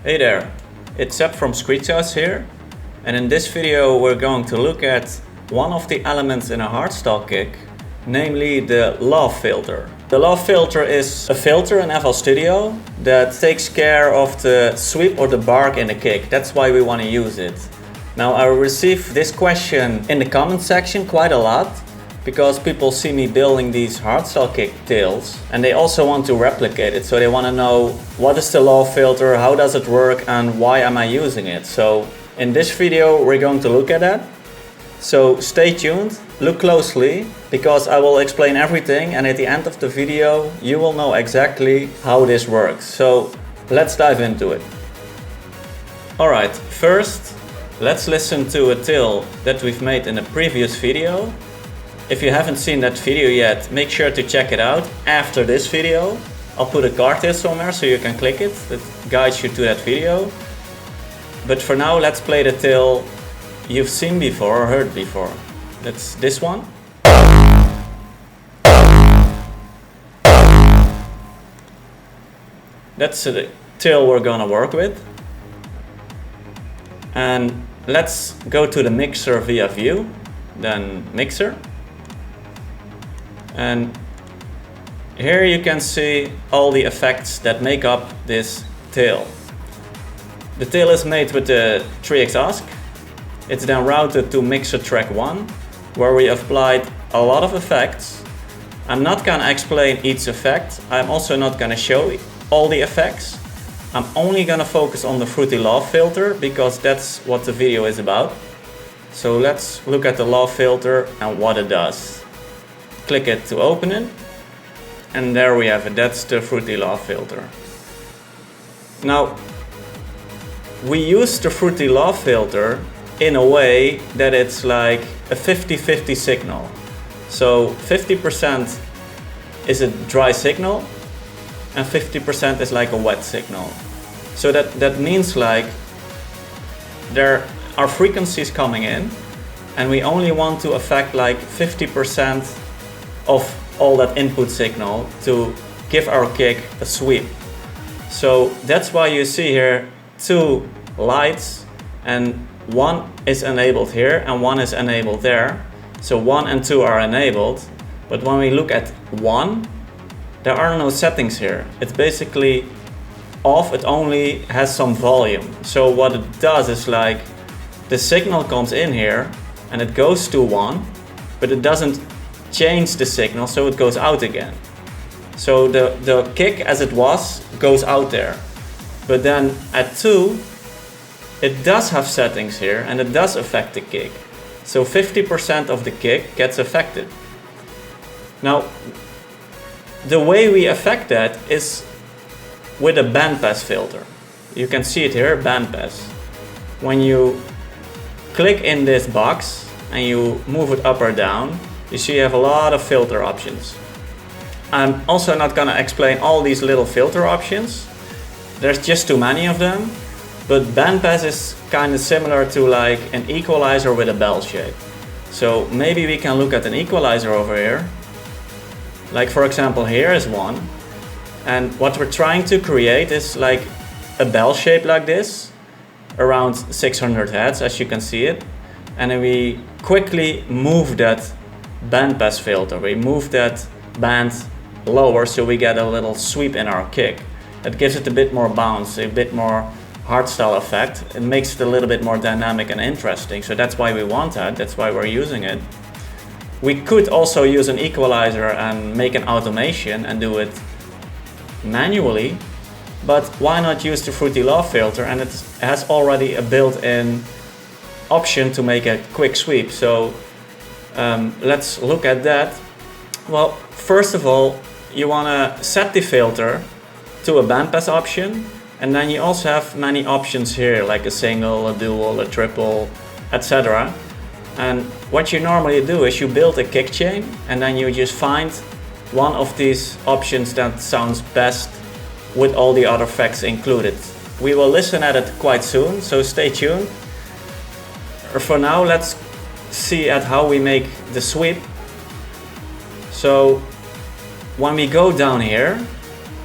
Hey there, it's Seb from Screechhouse here, and in this video we're going to look at one of the elements in a hardstyle kick, namely the Love Philter. The Love Philter is a filter in FL Studio that takes care of the sweep or the bark in the kick. That's why we want to use it. Now, I receive this question in the comment section quite a lot, because people see me building these hardstyle kick tails and they also want to replicate it. So they want to know, what is the Love Philter, how does it work, and why am I using it? So in this video we're going to look at that. So stay tuned, look closely, because I will explain everything, and at the end of the video you will know exactly how this works. So let's dive into it. Alright, first let's listen to a tail that we've made in a previous video. If you haven't seen that video yet, make sure to check it out after this video. I'll put a card here somewhere so you can click it. That guides you to that video. But for now, let's play the tail you've seen before or heard before. That's this one. That's the tail we're gonna work with. And let's go to the mixer via view, then mixer. And here you can see all the effects that make up this tail. The tail is made with the 3x ASC. It's then routed to mixer track 1, where we applied a lot of effects. I'm not gonna explain each effect. I'm also not gonna show all the effects. I'm only gonna focus on the Fruity Love Philter, because that's what the video is about. So let's look at the Love Philter and what it does. Click it to open it, and there we have it. That's the Fruity Love Philter. Now, we use the Fruity Love Philter in a way that it's like a 50-50 signal. So 50% is a dry signal and 50% is like a wet signal. So that means like there are frequencies coming in, and we only want to affect like 50% of all that input signal to give our kick a sweep. So that's why you see here two lights, and one is enabled here and one is enabled there. So 1 and 2 are enabled, but when we look at 1, there are no settings here. It's basically off, it only has some volume. So what it does is like the signal comes in here and it goes to 1, but it doesn't change the signal, so it goes out again. So the kick as it was goes out there. But then at 2, it does have settings here and it does affect the kick. So 50% of the kick gets affected. Now, the way we affect that is with a bandpass filter. You can see it here, bandpass. When you click in this box and you move it up or down, you see you have a lot of filter options. I'm also not gonna explain all these little filter options. There's just too many of them. But bandpass is kind of similar to like an equalizer with a bell shape. So maybe we can look at an equalizer over here. Like for example, here is one. And what we're trying to create is like a bell shape like this, around 600 Hz, as you can see it. And then we quickly move that bandpass filter. We move that band lower so we get a little sweep in our kick. That gives it a bit more bounce, a bit more hardstyle effect. It makes it a little bit more dynamic and interesting. So that's why we want that. That's why we're using it. We could also use an equalizer and make an automation and do it manually. But why not use the Fruity Love Philter? And it has already a built-in option to make a quick sweep. So let's look at that. Well, first of all, you want to set the filter to a bandpass option, and then you also have many options here, like a single, a dual, a triple, etc. And what you normally do is you build a kick chain, and then you just find one of these options that sounds best with all the other effects included. We will listen at it quite soon, so stay tuned. For now, let's see at how we make the sweep. So when we go down here,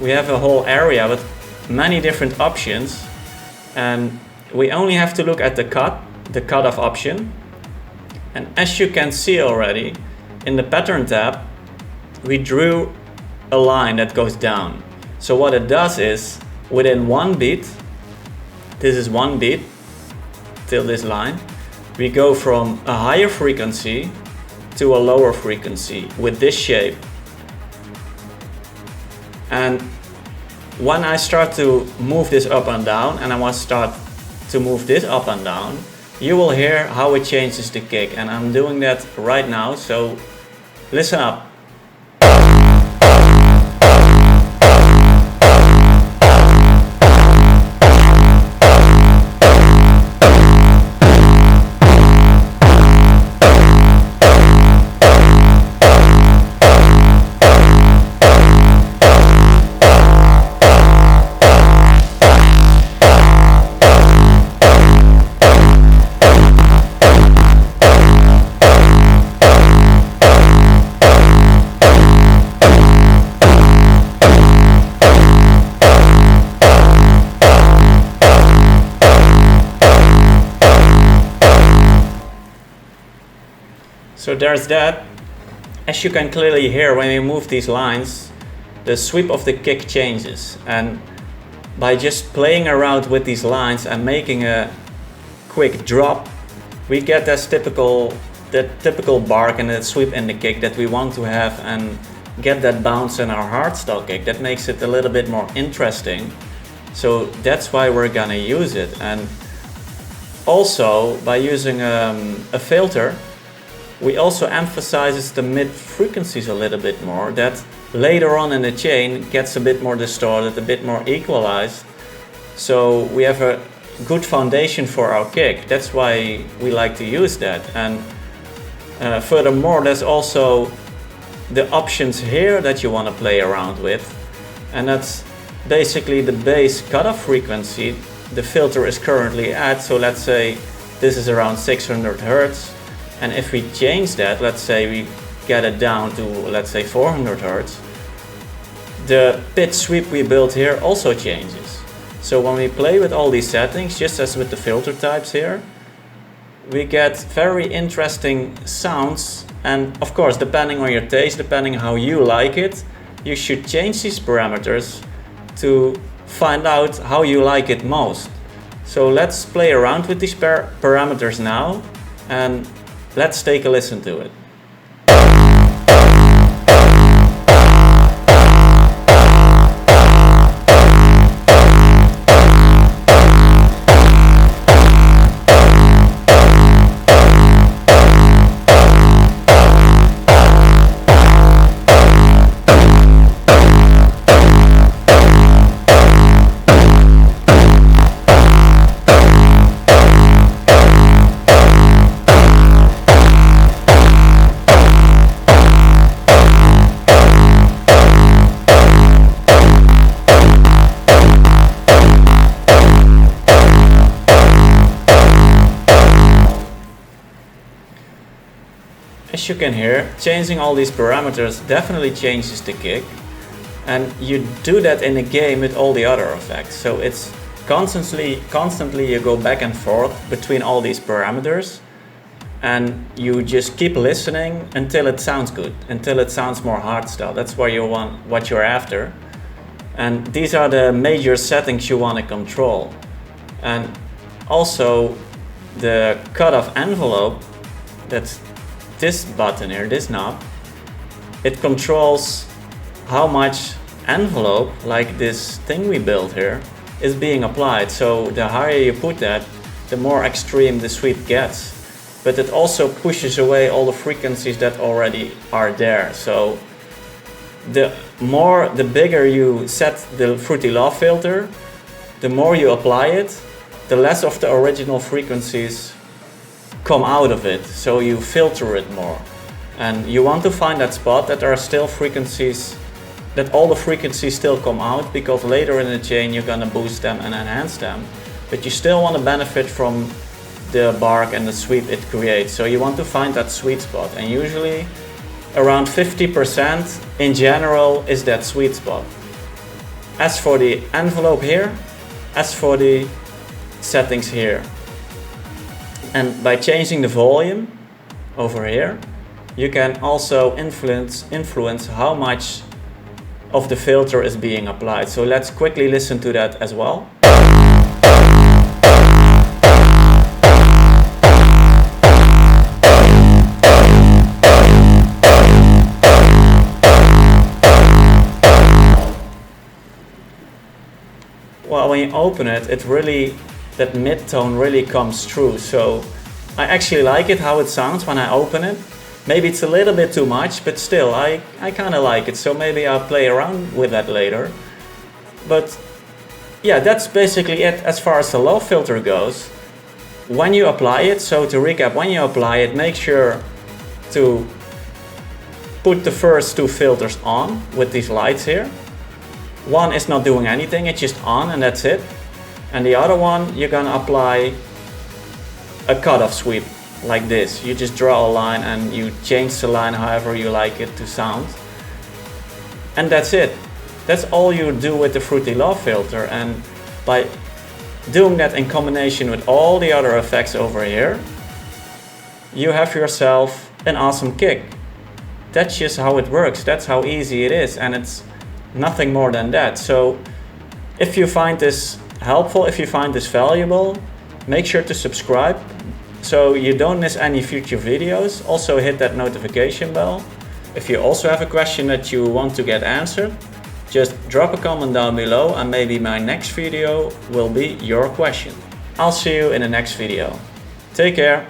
we have a whole area with many different options, and we only have to look at the cutoff option. And as you can see already, in the pattern tab, we drew a line that goes down. So what it does is, within one beat, this is one beat till this line, we go from a higher frequency to a lower frequency with this shape. And when I start to move this up and down, and I want to start to move this up and down, you will hear how it changes the kick, and I'm doing that right now, so listen up. So there's that. As you can clearly hear, when we move these lines, the sweep of the kick changes. And by just playing around with these lines and making a quick drop, we get that typical bark and that sweep in the kick that we want to have, and get that bounce in our hardstyle kick. That makes it a little bit more interesting. So that's why we're gonna use it. And also, by using a filter, we also emphasizes the mid frequencies a little bit more, that later on in the chain gets a bit more distorted, a bit more equalized. So we have a good foundation for our kick. That's why we like to use that. And furthermore, there's also the options here that you want to play around with. And that's basically the bass cutoff frequency the filter is currently at. So let's say this is around 600 Hertz. And if we change that, let's say we get it down to, let's say, 400 Hertz, the pitch sweep we built here also changes. So when we play with all these settings, just as with the filter types here, we get very interesting sounds. And of course, depending on your taste, depending how you like it, you should change these parameters to find out how you like it most. So let's play around with these parameters now, and let's take a listen to it. As you can hear, changing all these parameters definitely changes the kick, and you do that in a game with all the other effects. So it's constantly you go back and forth between all these parameters, and you just keep listening until it sounds good, until it sounds more hardstyle. That's what you're after. And these are the major settings you want to control. And also the cutoff envelope, that's this button here, this knob, it controls how much envelope, like this thing we built here, is being applied. So the higher you put that, the more extreme the sweep gets. But it also pushes away all the frequencies that already are there. So the bigger you set the Fruity Love Philter, the more you apply it, the less of the original frequencies come out of it, so you filter it more. And you want to find that spot that there are still frequencies, that all the frequencies still come out, because later in the chain you're gonna boost them and enhance them. But you still want to benefit from the bark and the sweep it creates. So you want to find that sweet spot. And usually around 50% in general is that sweet spot. As for the envelope here, as for the settings here. And by changing the volume over here, you can also influence how much of the filter is being applied. So let's quickly listen to that as well. Well, when you open it, that mid-tone really comes through. So I actually like it how it sounds when I open it. Maybe it's a little bit too much, but still, I kind of like it. So maybe I'll play around with that later. But yeah, that's basically it as far as the Love Filter goes. When you apply it, so to recap, when you apply it, make sure to put the first two filters on with these lights here. One is not doing anything, it's just on and that's it. And the other one, you're gonna apply a cutoff sweep like this. You just draw a line and you change the line however you like it to sound. And that's it. That's all you do with the Fruity Love Filter. And by doing that in combination with all the other effects over here, you have yourself an awesome kick. That's just how it works. That's how easy it is. And it's nothing more than that. So if you find this helpful, if you find this valuable, make sure to subscribe so you don't miss any future videos. Also hit that notification bell. If you also have a question that you want to get answered, just drop a comment down below and maybe my next video will be your question. I'll see you in the next video. Take care.